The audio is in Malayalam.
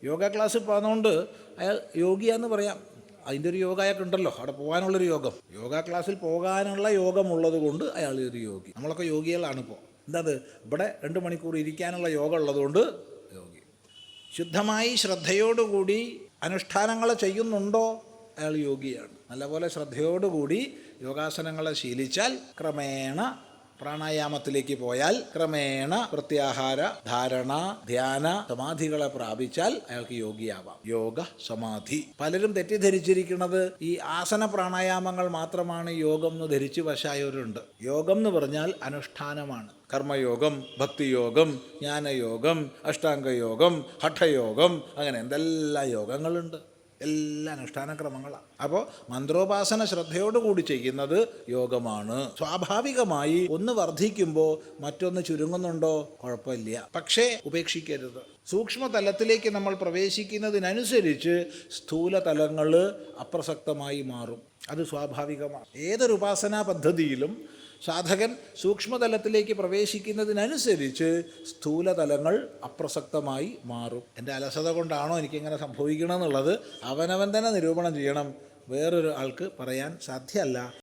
യോഗ ക്ലാസ്സിൽ പോകുന്നതുകൊണ്ട് അയാൾ യോഗിയാന്ന് പറയാം. അതിൻ്റെ ഒരു യോഗ അയാൾക്കുണ്ടല്ലോ, അവിടെ പോകാനുള്ളൊരു യോഗം. യോഗ ക്ലാസ്സിൽ പോകാനുള്ള യോഗമുള്ളത് കൊണ്ട് അയാൾ ഒരു യോഗി. നമ്മളൊക്കെ യോഗികളാണിപ്പോൾ. എന്താത് ഇവിടെ 2 മണിക്കൂർ ഇരിക്കാനുള്ള യോഗം ഉള്ളതുകൊണ്ട് യോഗി. ശുദ്ധമായി ശ്രദ്ധയോടുകൂടി അനുഷ്ഠാനങ്ങൾ ചെയ്യുന്നുണ്ടോ അയാൾ യോഗിയാണ്. നല്ലപോലെ ശ്രദ്ധയോടുകൂടി യോഗാസനങ്ങളെ ശീലിച്ചാൽ ക്രമേണ പ്രാണായാമത്തിലേക്ക് പോയാൽ ക്രമേണ പ്രത്യാഹാര, ധാരണ, ധ്യാന, സമാധികളെ പ്രാപിച്ചാൽ അയാൾക്ക് യോഗിയാവാം. യോഗ സമാധി. പലരും തെറ്റിദ്ധരിച്ചിരിക്കുന്നത് ഈ ആസന പ്രാണായാമങ്ങൾ മാത്രമാണ് യോഗം എന്ന് ധരിച്ചു വശായവരുണ്ട്. യോഗം എന്ന് പറഞ്ഞാൽ അനുഷ്ഠാനമാണ്. കർമ്മയോഗം, ഭക്തിയോഗം, ജ്ഞാനയോഗം, അഷ്ടാംഗയോഗം, ഹഠയോഗം, അങ്ങനെ എന്തെല്ലാം യോഗങ്ങളുണ്ട്. എല്ലാ അനുഷ്ഠാനക്രമങ്ങളാണ്. അപ്പോൾ മന്ത്രോപാസന ശ്രദ്ധയോടുകൂടി ചെയ്യുന്നത് യോഗമാണ്. സ്വാഭാവികമായി ഒന്ന് വർദ്ധിക്കുമ്പോൾ മറ്റൊന്ന് ചുരുങ്ങുന്നുണ്ടോ? കുഴപ്പമില്ല. പക്ഷേ ഉപേക്ഷിക്കരുത്. സൂക്ഷ്മതലത്തിലേക്ക് നമ്മൾ പ്രവേശിക്കുന്നതിനനുസരിച്ച് സ്ഥൂലതലങ്ങൾ അപ്രസക്തമായി മാറും. അത് സ്വാഭാവികമാണ്. ഏതൊരു ഉപാസനാ പദ്ധതിയിലും സാധകൻ സൂക്ഷ്മതലത്തിലേക്ക് പ്രവേശിക്കുന്നതിനനുസരിച്ച് സ്ഥൂലതലങ്ങൾ അപ്രസക്തമായി മാറും. എൻ്റെ അലസത കൊണ്ടാണോ എനിക്കിങ്ങനെ സംഭവിക്കണമെന്നുള്ളത് അവനവൻ തന്നെ നിരൂപണം ചെയ്യണം. വേറൊരു ആൾക്ക് പറയാൻ സാധ്യമല്ല.